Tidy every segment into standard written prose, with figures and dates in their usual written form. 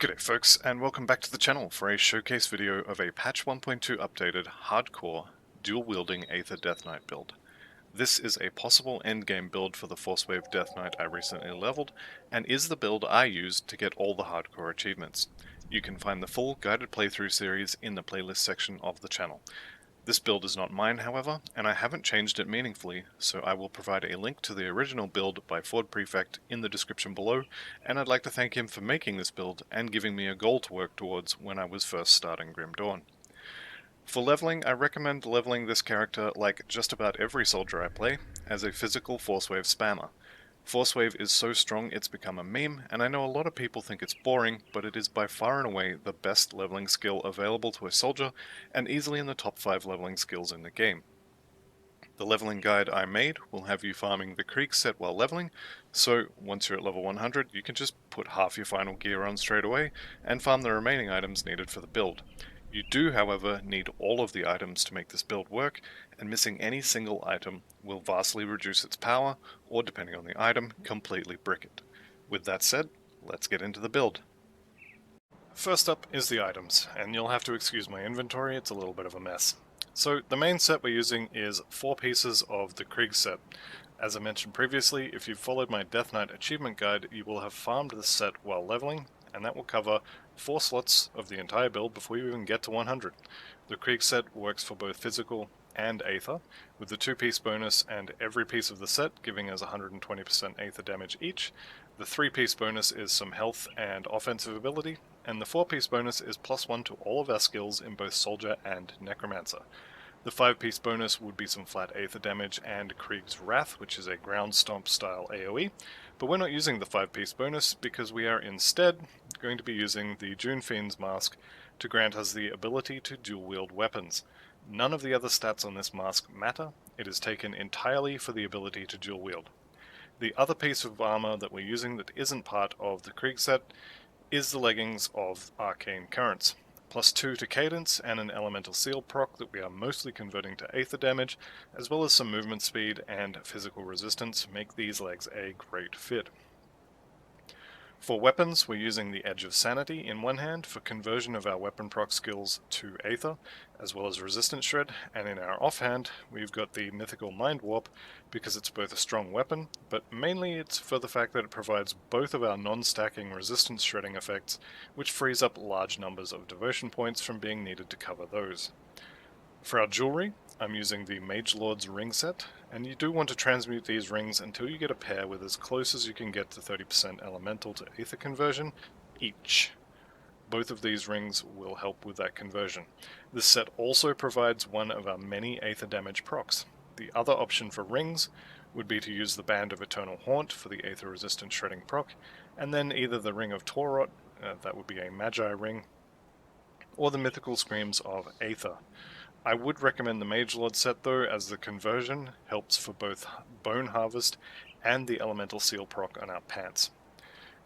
G'day folks, and welcome back to the channel for a showcase video of a patch 1.2 updated hardcore dual-wielding Aether Deathknight build. This is a possible endgame build for the Forcewave Deathknight I recently leveled, and is the build I used to get all the hardcore achievements. You can find the full guided playthrough series in the playlist section of the channel. This build is not mine, however, and I haven't changed it meaningfully, so I will provide a link to the original build by Ford Prefect in the description below, and I'd like to thank him for making this build and giving me a goal to work towards when I was first starting Grim Dawn. For leveling, I recommend leveling this character like just about every soldier I play, as a physical Forcewave spammer. Forcewave is so strong it's become a meme, and I know a lot of people think it's boring, but it is by far and away the best leveling skill available to a soldier, and easily in the top 5 leveling skills in the game. The leveling guide I made will have you farming the Krieg set while leveling, so once you're at level 100 you can just put half your final gear on straight away, and farm the remaining items needed for the build. You do, however, need all of the items to make this build work, and missing any single item will vastly reduce its power, or depending on the item, completely brick it. With that said, let's get into the build. First up is the items, and you'll have to excuse my inventory, it's a little bit of a mess. So the main set we're using is 4 pieces of the Krieg set. As I mentioned previously, if you've followed my Death Knight achievement guide, you will have farmed this set while leveling, and that will cover 4 slots of the entire build before you even get to 100. The Krieg set works for both physical and Aether, with the 2-piece bonus and every piece of the set giving us 120% Aether damage each. The 3-piece bonus is some health and offensive ability, and the 4-piece bonus is +1 to all of our skills in both Soldier and Necromancer. The 5-piece bonus would be some flat Aether damage and Krieg's Wrath, which is a ground stomp style AoE, but we're not using the 5-piece bonus because we are instead going to be using the June Fiend's Mask to grant us the ability to dual-wield weapons. None of the other stats on this mask matter, it is taken entirely for the ability to dual-wield. The other piece of armor that we're using that isn't part of the Krieg set is the leggings of Arcane Currents. +2 to Cadence and an Elemental Seal proc that we are mostly converting to Aether damage, as well as some movement speed and physical resistance make these legs a great fit. For weapons, we're using the Edge of Sanity in one hand for conversion of our weapon proc skills to Aether, as well as Resistance Shred, and in our offhand, we've got the Mythical Mind Warp because it's both a strong weapon, but mainly it's for the fact that it provides both of our non-stacking Resistance Shredding effects, which frees up large numbers of devotion points from being needed to cover those. For our jewelry, I'm using the Mage Lord's ring set, and you do want to transmute these rings until you get a pair with as close as you can get to 30% elemental to Aether conversion each. Both of these rings will help with that conversion. This set also provides one of our many Aether damage procs. The other option for rings would be to use the Band of Eternal Haunt for the Aether resistant shredding proc, and then either the Ring of Torot, that would be a Magi ring, or the Mythical Screams of Aether. I would recommend the Mage Lord set though, as the conversion helps for both Bone Harvest and the Elemental Seal proc on our pants.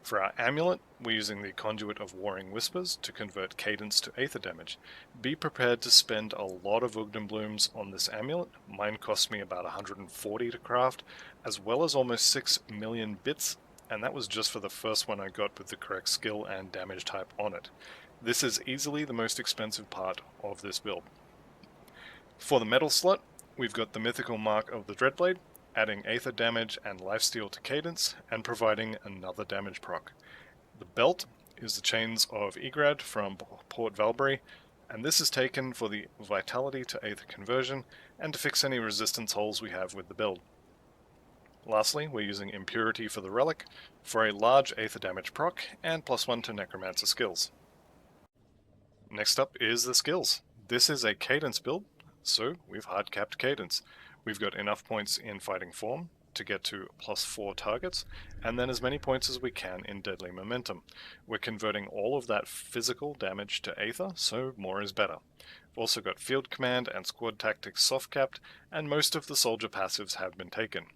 For our amulet, we're using the Conduit of Warring Whispers to convert Cadence to Aether damage. Be prepared to spend a lot of Ugden Blooms on this amulet. Mine cost me about 140 to craft, as well as almost 6 million bits, and that was just for the first one I got with the correct skill and damage type on it. This is easily the most expensive part of this build. For the metal slot, we've got the Mythical Mark of the Dreadblade, adding Aether damage and lifesteal to Cadence, and providing another damage proc. The belt is the Chains of Egrad from Port Valbury, and this is taken for the Vitality to Aether conversion, and to fix any resistance holes we have with the build. Lastly, we're using Impurity for the Relic, for a large Aether damage proc, and +1 to Necromancer skills. Next up is the skills. This is a Cadence build, so we've hard-capped Cadence. We've got enough points in Fighting Form to get to +4 targets, and then as many points as we can in Deadly Momentum. We're converting all of that physical damage to Aether, so more is better. We've also got Field Command and Squad Tactics soft-capped, and most of the soldier passives have been taken.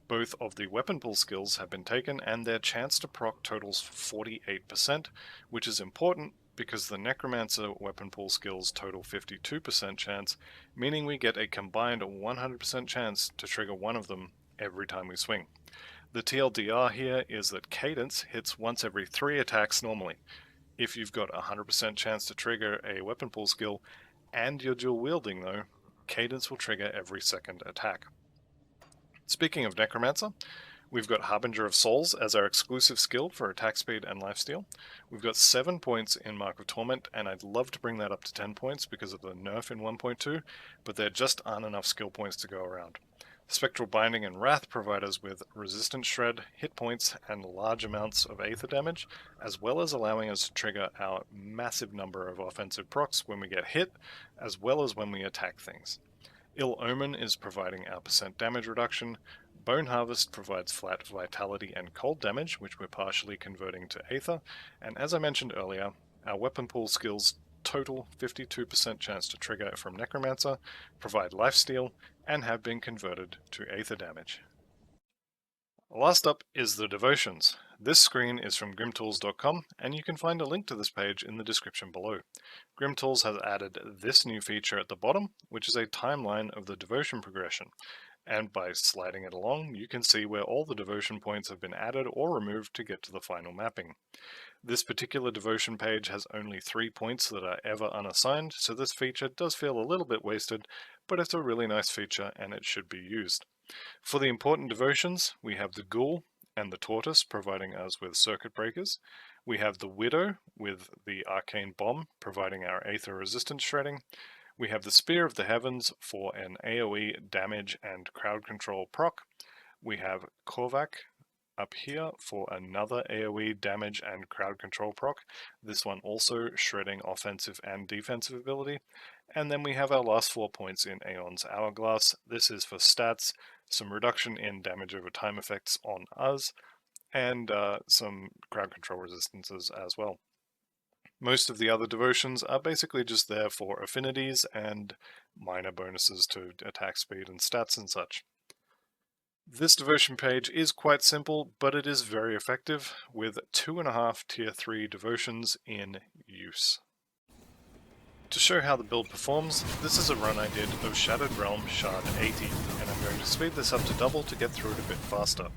Both of the weapon pool skills have been taken, and their chance to proc totals 48%, which is important because the Necromancer weapon pool skills total 52% chance, meaning we get a combined 100% chance to trigger one of them every time we swing. The TLDR here is that Cadence hits once every 3 attacks normally. If you've got a 100% chance to trigger a weapon pull skill and you're dual wielding though, Cadence will trigger every second attack. Speaking of Necromancer, we've got Harbinger of Souls as our exclusive skill for attack speed and lifesteal. We've got 7 points in Mark of Torment, and I'd love to bring that up to 10 points because of the nerf in 1.2, but there just aren't enough skill points to go around. Spectral Binding and Wrath provide us with resistance shred, hit points, and large amounts of Aether damage, as well as allowing us to trigger our massive number of offensive procs when we get hit, as well as when we attack things. Ill Omen is providing our percent damage reduction. Bone Harvest provides flat vitality and cold damage, which we're partially converting to Aether. And as I mentioned earlier, our weapon pool skills total 52% chance to trigger from Necromancer, provide lifesteal, and have been converted to Aether damage. Last up is the devotions. This screen is from grimtools.com, and you can find a link to this page in the description below. Grimtools has added this new feature at the bottom, which is a timeline of the devotion progression. And by sliding it along, you can see where all the devotion points have been added or removed to get to the final mapping. This particular devotion page has only 3 points that are ever unassigned, so this feature does feel a little bit wasted, but it's a really nice feature and it should be used. For the important devotions, we have the Ghoul and the Tortoise providing us with circuit breakers. We have the Widow with the Arcane Bomb providing our Aether resistance shredding. We have the Spear of the Heavens for an AoE damage and crowd control proc. We have Korvac up here for another AoE damage and crowd control proc. This one also shredding offensive and defensive ability. And then we have our last 4 points in Aeon's Hourglass. This is for stats, some reduction in damage over time effects on us, and some crowd control resistances as well. Most of the other devotions are basically just there for affinities and minor bonuses to attack speed and stats and such. This devotion page is quite simple, but it is very effective, with 2.5 tier 3 devotions in use. To show how the build performs, this is a run I did of Shattered Realm Shard 80, and I'm going to speed this up to double to get through it a bit faster.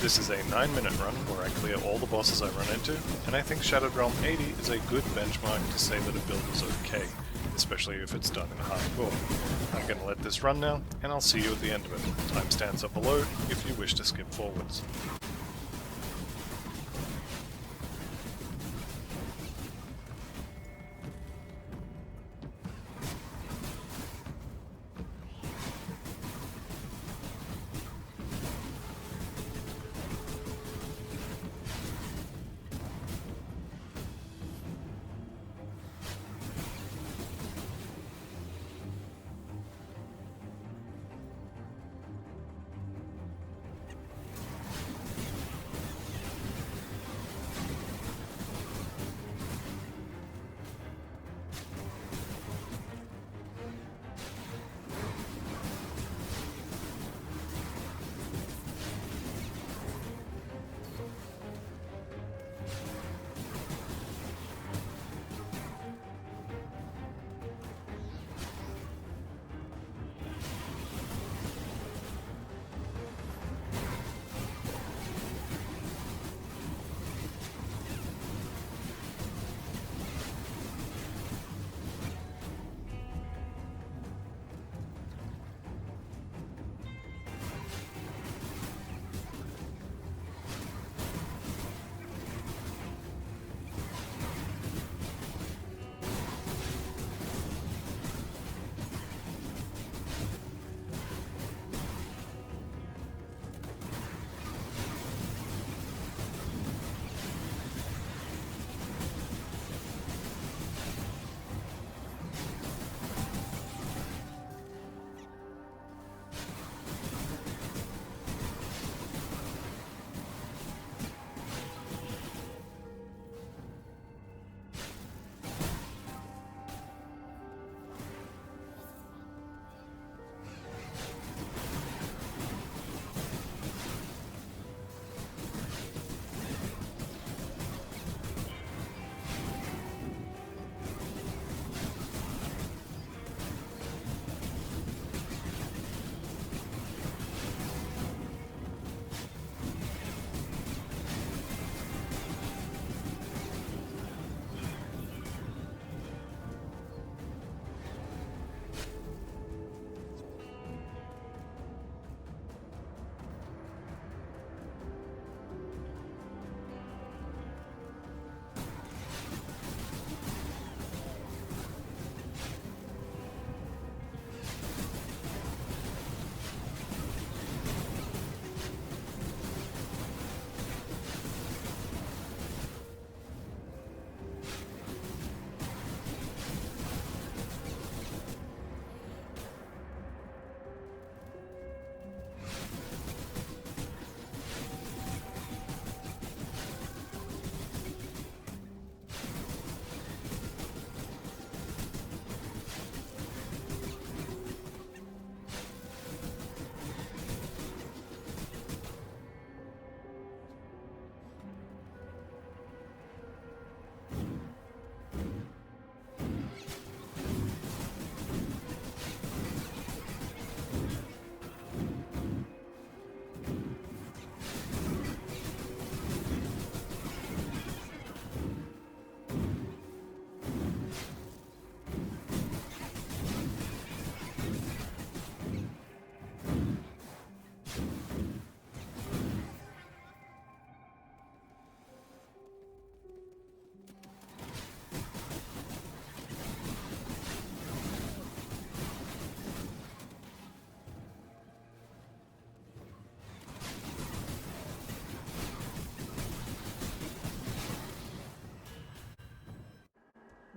This is a 9-minute run where I clear all the bosses I run into, and I think Shattered Realm 80 is a good benchmark to say that a build is okay, especially if it's done in hardcore. I'm going to let this run now, and I'll see you at the end of it. Timestamps up below if you wish to skip forwards.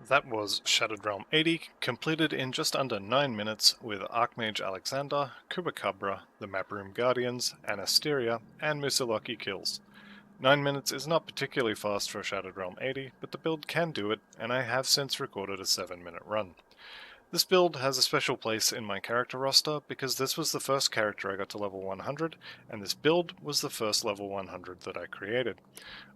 That was Shattered Realm 80, completed in just under 9 minutes with Archmage Alexander, Kubacabra, the Map-Room Guardians, Anasteria, and Musilaki kills. 9 minutes is not particularly fast for Shattered Realm 80, but the build can do it, and I have since recorded a 7-minute run. This build has a special place in my character roster because this was the first character I got to level 100, and this build was the first level 100 that I created.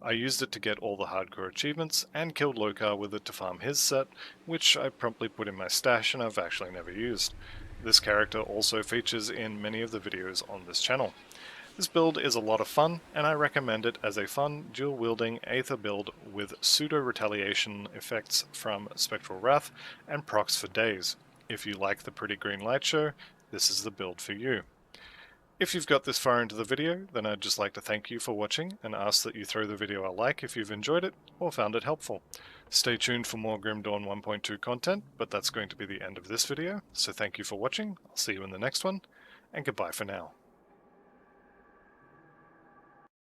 I used it to get all the hardcore achievements, and killed Lokar with it to farm his set, which I promptly put in my stash and I've actually never used. This character also features in many of the videos on this channel. This build is a lot of fun, and I recommend it as a fun dual-wielding Aether build with pseudo-retaliation effects from Spectral Wrath and procs for days. If you like the pretty green light show, this is the build for you. If you've got this far into the video, then I'd just like to thank you for watching and ask that you throw the video a like if you've enjoyed it or found it helpful. Stay tuned for more Grim Dawn 1.2 content, but that's going to be the end of this video, so thank you for watching, I'll see you in the next one, and goodbye for now.